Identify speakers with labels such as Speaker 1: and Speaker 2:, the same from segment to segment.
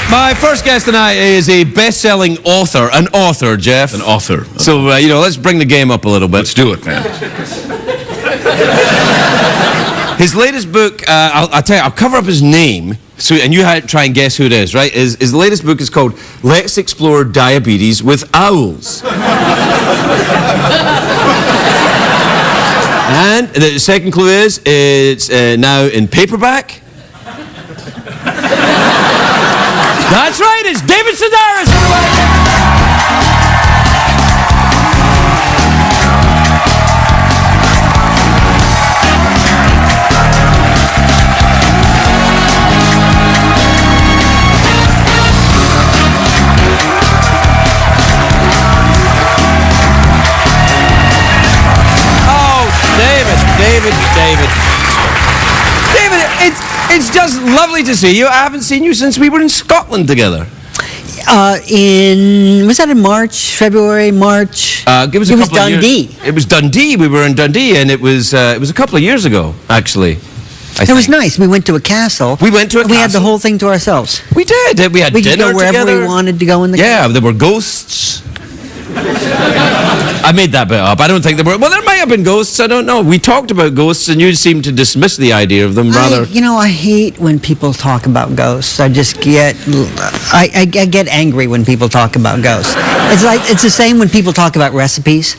Speaker 1: My first guest tonight is a best-selling author. An author, Jeff.
Speaker 2: An author.
Speaker 1: So, you know, let's bring the game up a little bit.
Speaker 2: Let's do it, man.
Speaker 1: His latest book, I'll tell you, I'll cover up his name, and you try and guess who it is, right? His latest book is called Let's Explore Diabetes with Owls. And the second clue is, it's now in paperback. That's right, it's David Sedaris, everybody! David, it's just lovely to see you. I haven't seen you since we were in Scotland together.
Speaker 3: Was that in March, February, March?
Speaker 1: It was
Speaker 3: Dundee.
Speaker 1: It was Dundee. We were in Dundee, and it was a couple of years ago, actually.
Speaker 3: It was nice. We went to a castle.
Speaker 1: We went to a castle.
Speaker 3: We had the whole thing to ourselves.
Speaker 1: We did. We had dinner
Speaker 3: could go wherever
Speaker 1: together.
Speaker 3: we wanted to go in the
Speaker 1: castle.
Speaker 3: castle.
Speaker 1: There were ghosts. I made that bit up. I don't think there were. Well, there might have been ghosts. I don't know. We talked about ghosts, and you seemed to dismiss the idea of them rather.
Speaker 3: I hate when people talk about ghosts. I just get, I get angry when people talk about ghosts. It's the same when people talk about recipes.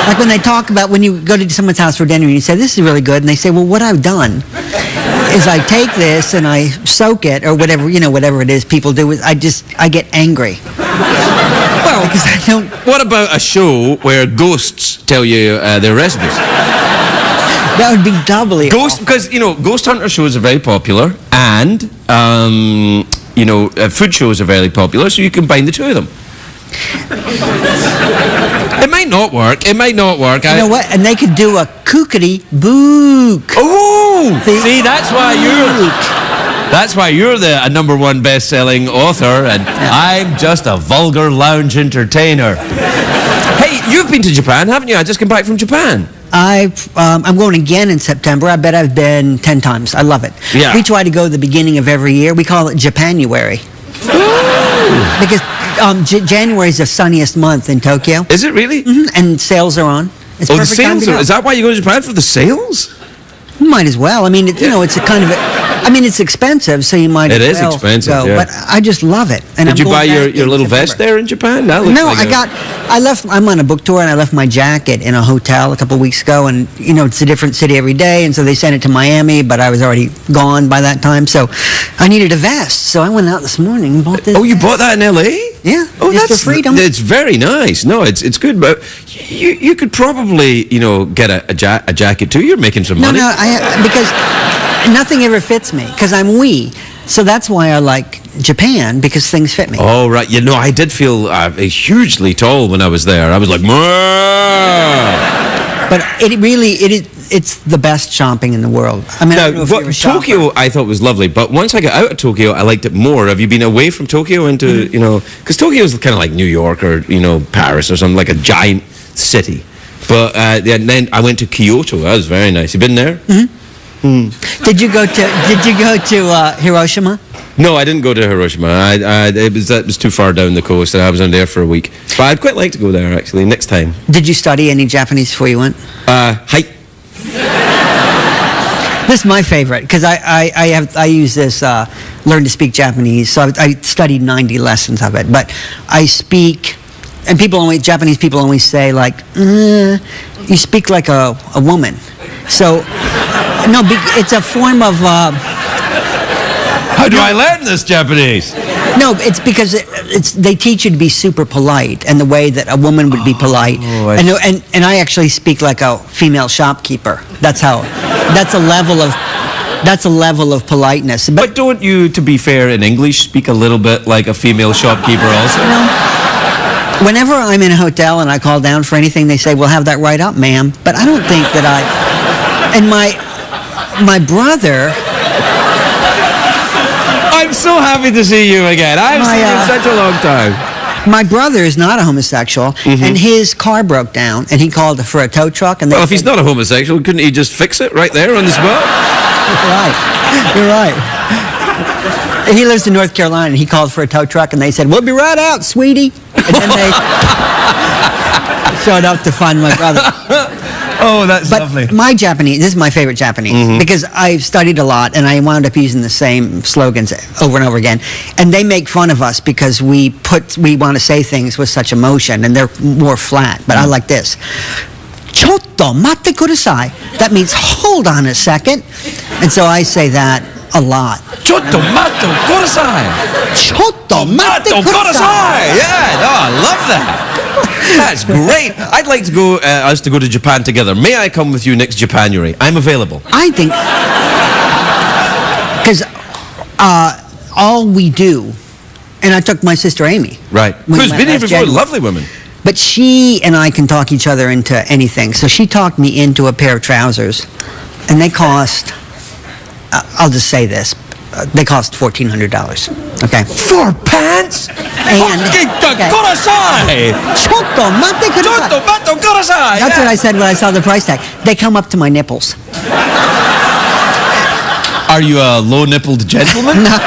Speaker 3: Like when they talk about, when you go to someone's house for dinner and you say, this is really good, and they say, well, what I've done is I take this and I soak it, or whatever, whatever it is people do, I get angry. Well, because I don't...
Speaker 1: What about a show where ghosts tell you their recipes?
Speaker 3: That would be doubly awful.
Speaker 1: Because, ghost hunter shows are very popular, and, food shows are very popular, so you combine the two of them. It might not work. It might not work.
Speaker 3: You know what? And they could do a kookity book.
Speaker 1: Oh! See, that's why you're the #1 best-selling author, and I'm just a vulgar lounge entertainer. Hey, you've been to Japan, haven't you? I just came back from Japan.
Speaker 3: I'm going again in September. I bet I've been 10 times. I love it.
Speaker 1: Yeah.
Speaker 3: We try to go the beginning of every year. We call it Japanuary. Because January is the sunniest month in Tokyo.
Speaker 1: Is it really?
Speaker 3: Mm-hmm. And sales are on. It's
Speaker 1: the
Speaker 3: perfect time
Speaker 1: sales
Speaker 3: to go.
Speaker 1: Is that why you go to Japan, for the sales?
Speaker 3: You might as well. I mean, it's a kind of it's expensive, so you might as well.
Speaker 1: It is expensive,
Speaker 3: go.
Speaker 1: yeah.
Speaker 3: But I just love it. And
Speaker 1: Did you buy your little vest there in Japan?
Speaker 3: I'm on a book tour, and I left my jacket in a hotel a couple of weeks ago, and, it's a different city every day, and so they sent it to Miami, but I was already gone by that time, so I needed a vest, so I went out this morning and bought this
Speaker 1: Oh, you
Speaker 3: vest.
Speaker 1: bought that in L.A.?
Speaker 3: Yeah.
Speaker 1: Oh,
Speaker 3: just for freedom.
Speaker 1: It's very nice. No, it's good, but you could probably, get a jacket too. You're making some money.
Speaker 3: No, because nothing ever fits me, because I'm wee. So that's why I like Japan, because things fit me.
Speaker 1: Oh, right. I did feel hugely tall when I was there. I was like, Mwah!
Speaker 3: But it's the best shopping in the world. I mean, I don't know if you ever shop
Speaker 1: Tokyo, I thought was lovely, but once I got out of Tokyo, I liked it more. Have you been away from Tokyo into, because Tokyo is kind of like New York or, Paris or something, like a giant city. But then I went to Kyoto. That was very nice. You been there?
Speaker 3: Mm-hmm. Did you go to Hiroshima?
Speaker 1: No, I didn't go to Hiroshima. That was too far down the coast, and I was on there for a week. But I'd quite like to go there, actually, next time.
Speaker 3: Did you study any Japanese before you went?
Speaker 1: Hi.
Speaker 3: This is my favorite, because I use this, learn to speak Japanese, so I studied 90 lessons of it. But I speak, and Japanese people always say, like, you speak like a woman. So, no, it's a form of...
Speaker 1: How do I learn this Japanese?
Speaker 3: No, it's because they teach you to be super polite, and the way that a woman would be polite. And I actually speak like a female shopkeeper. That's a level of politeness.
Speaker 1: But don't you, to be fair, in English, speak a little bit like a female shopkeeper also?
Speaker 3: No. Whenever I'm in a hotel and I call down for anything, they say, "We'll have that right up, ma'am." But I don't think that And my brother...
Speaker 1: I'm so happy to see you again. I've seen you in such a long time.
Speaker 3: My brother is not a homosexual, and his car broke down, and he called for a tow truck. And
Speaker 1: well, if he's not a homosexual, couldn't he just fix it right there on the spot?
Speaker 3: You're right. He lives in North Carolina, and he called for a tow truck, and they said, "We'll be right out, sweetie." And then they showed up to find my brother.
Speaker 1: Oh, that's lovely.
Speaker 3: My Japanese, this is my favorite Japanese, because I've studied a lot, and I wound up using the same slogans over and over again. And they make fun of us because we want to say things with such emotion, and they're more flat. But I like this. Chotto matte kudasai. That means hold on a second. And so I say that a lot.
Speaker 1: Chotto matte kudasai.
Speaker 3: Chotto matte kudasai.
Speaker 1: Yeah, no, I love that. That's great. I'd like to go us to go to Japan together. May I come with you next Japanuary? I'm available.
Speaker 3: I think because all we do, and I took my sister Amy.
Speaker 1: Right. Who's been here before?
Speaker 3: January.
Speaker 1: Lovely woman.
Speaker 3: But she and I can talk each other into anything. So she talked me into a pair of trousers, and they cost, I'll just say this, they cost $1,400. Okay.
Speaker 1: 4 pants?
Speaker 3: And
Speaker 1: Kudasai!
Speaker 3: Chotto matte kudasai.
Speaker 1: Chotto matte kudasai!
Speaker 3: That's what I said when I saw the price tag. They come up to my nipples.
Speaker 1: Are you a low-nippled gentleman?
Speaker 3: No.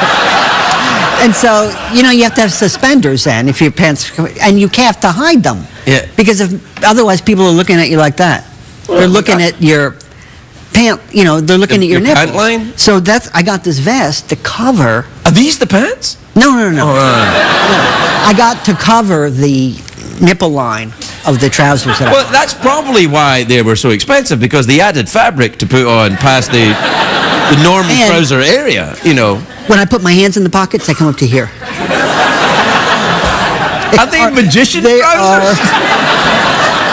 Speaker 3: And so, you have to have suspenders then if your pants, and you have to hide them.
Speaker 1: Yeah.
Speaker 3: Because otherwise people are looking at you like that. They're looking at your pant, they're looking at your nipples.
Speaker 1: Pant line?
Speaker 3: So I got this vest to cover.
Speaker 1: Are these the pants?
Speaker 3: No.
Speaker 1: Oh,
Speaker 3: No. I got to cover the nipple line of the trousers.
Speaker 1: Well, that's probably why they were so expensive, because they added fabric to put on past the normal trouser area,
Speaker 3: When I put my hands in the pockets, they come up to here.
Speaker 1: Are they magician trousers?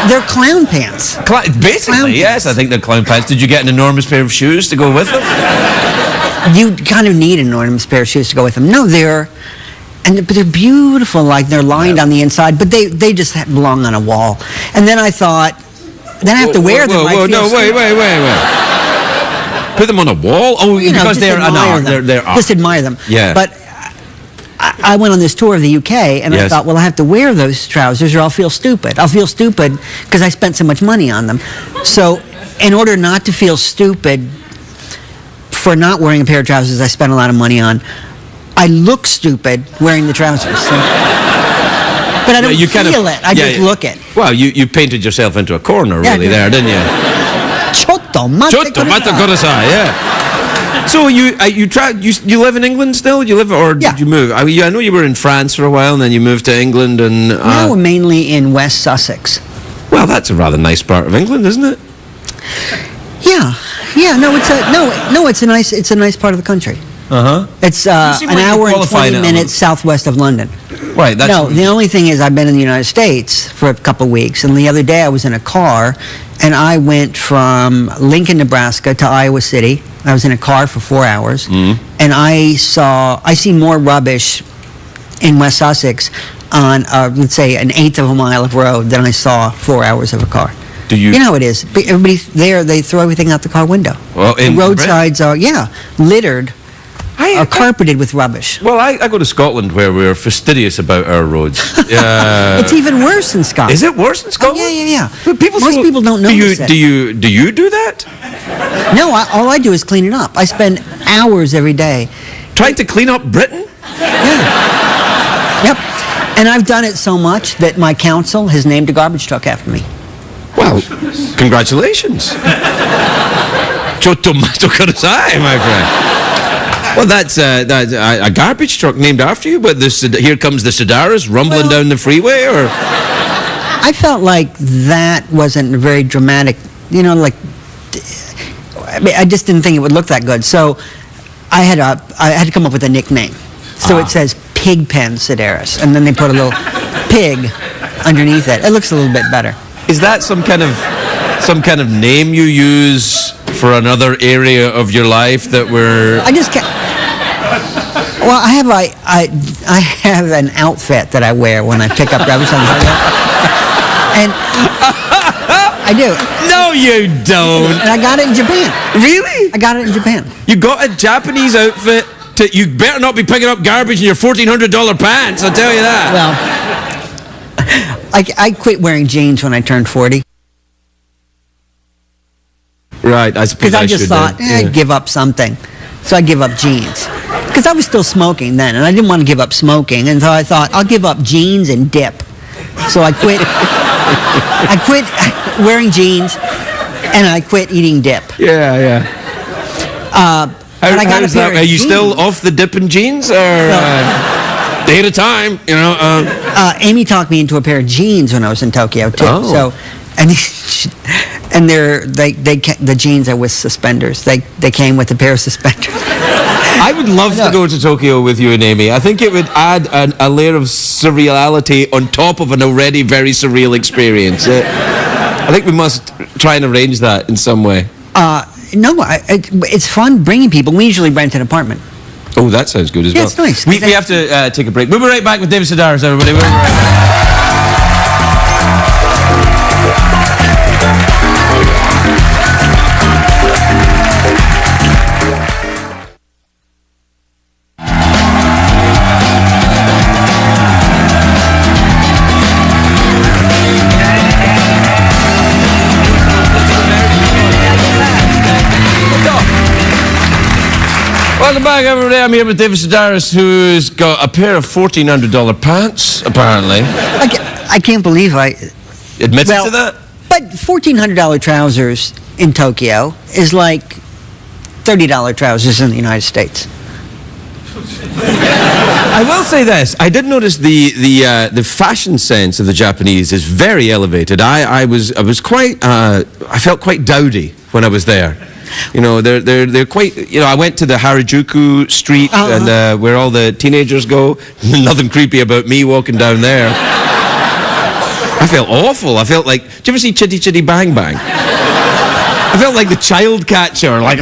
Speaker 3: They're clown pants.
Speaker 1: Basically,
Speaker 3: Clown
Speaker 1: yes,
Speaker 3: pants.
Speaker 1: I think they're clown pants. Did you get an enormous pair of shoes to go with them?
Speaker 3: You kind of need an enormous pair of shoes to go with them. No, but they're beautiful, like they're lined on the inside, but they just belong on a wall. And then I thought, then I have to wear them.
Speaker 1: Wait. Put them on a wall? Oh, because they're
Speaker 3: just admire them.
Speaker 1: Yeah.
Speaker 3: But I went on this tour of the UK, and I thought, well, I have to wear those trousers or I'll feel stupid. I'll feel stupid because I spent so much money on them. So in order not to feel stupid for not wearing a pair of trousers I spent a lot of money on, I look stupid wearing the trousers. So. But I don't feel it. I just look it.
Speaker 1: Well, you painted yourself into a corner there, didn't you?
Speaker 3: Chotto matte
Speaker 1: kudasai, yeah. So you live in England still? Did you move? I know you were in France for a while, and then you moved to England, and
Speaker 3: now we're mainly in West Sussex.
Speaker 1: Well, that's a rather nice part of England, isn't it?
Speaker 3: Yeah. No, it's a nice part of the country. It's an hour and 20 minutes southwest of London.
Speaker 1: Right.
Speaker 3: The only thing is I've been in the United States for a couple of weeks, and the other day I was in a car, and I went from Lincoln, Nebraska to Iowa City. I was in a car for 4 hours, and I see more rubbish in West Sussex on, let's say, an eighth of a mile of road than I saw 4 hours of a car. You know how it is. Everybody there, they throw everything out the car window.
Speaker 1: Well,
Speaker 3: the roadsides are, littered. Are carpeted with rubbish.
Speaker 1: Well, I go to Scotland where we're fastidious about our roads.
Speaker 3: It's even worse in Scotland.
Speaker 1: Is it worse in Scotland?
Speaker 3: Yeah.
Speaker 1: But
Speaker 3: most people don't notice it.
Speaker 1: Do you do that?
Speaker 3: No, all I do is clean it up. I spend hours every day
Speaker 1: trying to clean up Britain.
Speaker 3: Yeah. Yep. And I've done it so much that my council has named a garbage truck after me.
Speaker 1: Well, congratulations. Chotto matte kudasai, my friend. Well, that's a garbage truck named after you, but here comes the Sedaris rumbling down the freeway, or?
Speaker 3: I felt like that wasn't very dramatic, I just didn't think it would look that good. So I had to come up with a nickname. So it says Pigpen Sedaris, and then they put a little pig underneath it. It looks a little bit better.
Speaker 1: Is that some kind of name you use for another area of your life that we're?
Speaker 3: I just can't. Well, I have an outfit that I wear when I pick up rubbish on the highway, and I do.
Speaker 1: No, you don't.
Speaker 3: And I got it in Japan.
Speaker 1: Really?
Speaker 3: I got it in Japan.
Speaker 1: You got a Japanese outfit. You better not be picking up garbage in your $1,400 pants. I'll tell you that.
Speaker 3: Well, I quit wearing jeans when I turned 40.
Speaker 1: Right, I suppose
Speaker 3: because I just thought I'd give up something, so I give up jeans. because I was still smoking then, and I didn't want to give up smoking, and so I thought I'll give up jeans and dip. So I quit. I quit wearing jeans, and I quit eating dip.
Speaker 1: Yeah.
Speaker 3: And I got a pair of
Speaker 1: Are you
Speaker 3: jeans.
Speaker 1: still off the dip and jeans, or day at a time? You know.
Speaker 3: Amy talked me into a pair of jeans when I was in Tokyo too.
Speaker 1: Oh.
Speaker 3: So, and the jeans are with suspenders. They came with a pair of suspenders.
Speaker 1: I would love to go to Tokyo with you and Amy. I think it would add a layer of surreality on top of an already very surreal experience. I think we must try and arrange that in some way.
Speaker 3: No, it's fun bringing people. We usually rent an apartment.
Speaker 1: Oh, that sounds good as well.
Speaker 3: It's nice.
Speaker 1: We have to take a break. We'll be right back with David Sedaris, everybody. We'll be right back. Welcome back, everybody. I'm here with David Sedaris, who's got a pair of $1,400 pants, apparently.
Speaker 3: I can't believe I
Speaker 1: Admitted to that?
Speaker 3: But $1,400 trousers in Tokyo is like $30 trousers in the United States.
Speaker 1: I will say this. I did notice the fashion sense of the Japanese is very elevated. I felt quite dowdy when I was there. You know, they're quite. You know, I went to the Harajuku street and where all the teenagers go. Nothing creepy about me walking down there. I felt awful. I felt like. Did you ever see Chitty Chitty Bang Bang? I felt like the child catcher. Like.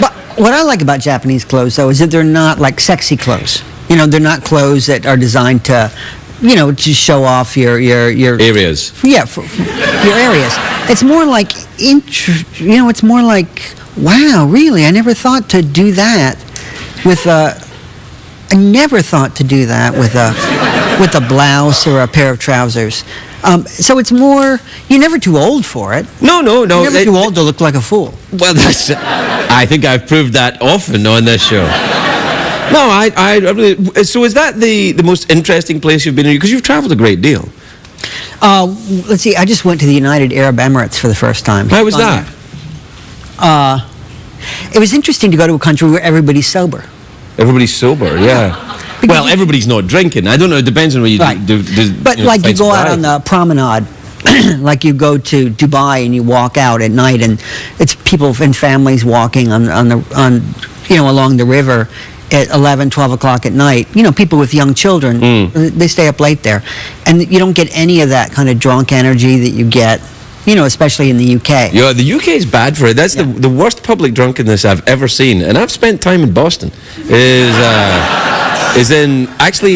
Speaker 3: But what I like about Japanese clothes, though, is that they're not like sexy clothes. You know, they're not clothes that are designed to, you know, to show off your
Speaker 1: areas.
Speaker 3: Yeah, for your areas. It's more like you know, it's more like, wow, really? I never thought to do that with a. I never thought to do that with a blouse or a pair of trousers. So it's more. You're never too old for it.
Speaker 1: No.
Speaker 3: You're never too old to look like a fool.
Speaker 1: Well, that's. I think I've proved that often on this show. No, I really. So is that the most interesting place you've been in? Because you've traveled a great deal.
Speaker 3: Let's see. I just went to the United Arab Emirates for the first time.
Speaker 1: How was that?
Speaker 3: It was interesting to go to a country where everybody's sober.
Speaker 1: Everybody's sober, yeah. Well, everybody's not drinking. I don't know. It depends on what you do.
Speaker 3: But like you go out on the promenade, like you go to Dubai and you walk out at night, and it's people and families walking on you know, along the river at 11, 12 o'clock at night. You know, people with young children, they stay up late there, and you don't get any of that kind of drunk energy that you get. You know, especially in the UK.
Speaker 1: Yeah, the UK is bad for it. That's the worst public drunkenness I've ever seen, and I've spent time in Boston. Is in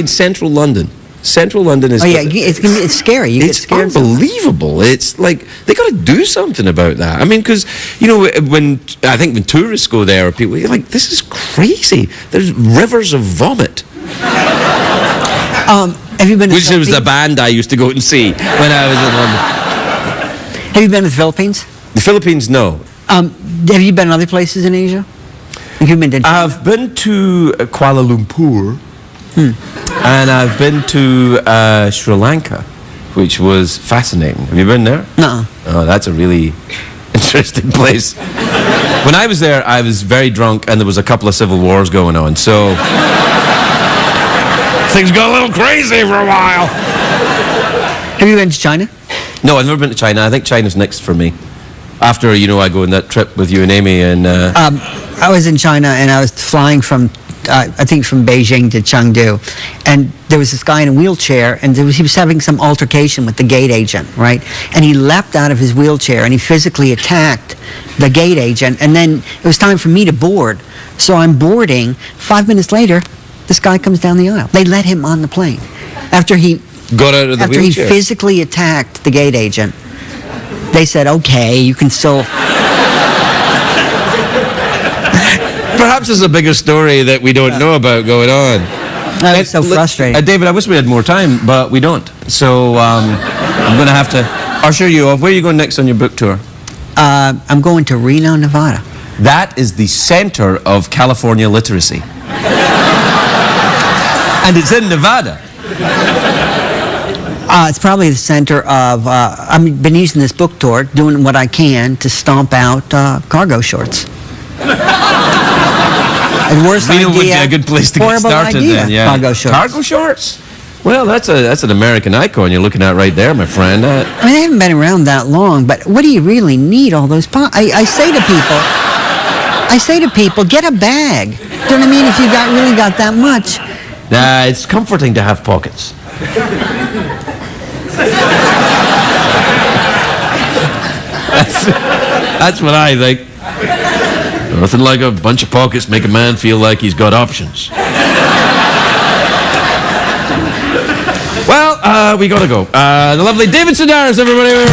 Speaker 1: central London. Central London is.
Speaker 3: Oh yeah, it's scary. You get scared.
Speaker 1: It's unbelievable. It's like they got to do something about that. I mean, because you know, when tourists go there, people are like, this is crazy. There's rivers of vomit.
Speaker 3: Have you been?
Speaker 1: Which was the band I used to go and see when I was in London.
Speaker 3: Have you been to the Philippines?
Speaker 1: The Philippines, no.
Speaker 3: Have you been other places in Asia? You've been to China?
Speaker 1: I've been to Kuala Lumpur, and I've been to Sri Lanka, which was fascinating. Have you been there?
Speaker 3: No.
Speaker 1: Oh, that's a really interesting place. When I was there, I was very drunk, and there was a couple of civil wars going on, so things got a little crazy for a while.
Speaker 3: Have you been to China?
Speaker 1: No, I've never been to China. I think China's next for me. After, you know, I go on that trip with you and Amy and...
Speaker 3: I was in China and I was flying from, I think from Beijing to Chengdu. And there was this guy in a wheelchair and he was having some altercation with the gate agent, right? And he leapt out of his wheelchair and he physically attacked the gate agent. And then it was time for me to board. So I'm boarding. 5 minutes later, this guy comes down the aisle. They let him on the plane. After he...
Speaker 1: got out of the wheelchair.
Speaker 3: He physically attacked the gate agent. They said, okay, you can still...
Speaker 1: Perhaps there's a bigger story that we don't know about going on.
Speaker 3: That was so frustrating.
Speaker 1: David, I wish we had more time, but we don't. So I'm going to have to usher you off. Where are you going next on your book tour?
Speaker 3: I'm going to Reno, Nevada.
Speaker 1: That is the center of California literacy. And it's in Nevada.
Speaker 3: It's probably the center of, I've been using this book tour, doing what I can to stomp out cargo shorts. The worst
Speaker 1: Reno would be
Speaker 3: idea,
Speaker 1: a good place to get
Speaker 3: horrible
Speaker 1: started
Speaker 3: idea,
Speaker 1: then, yeah.
Speaker 3: cargo shorts.
Speaker 1: Cargo shorts? Well, that's an American icon you're looking at right there, my friend.
Speaker 3: I mean, they haven't been around that long, but what do you really need all those I say to people, get a bag. Do you know what I mean? If you really got that much.
Speaker 1: Nah, it's comforting to have pockets. That's what I think. Nothing like a bunch of pockets make a man feel like he's got options. Well, we gotta go. The lovely David Sedaris, everybody.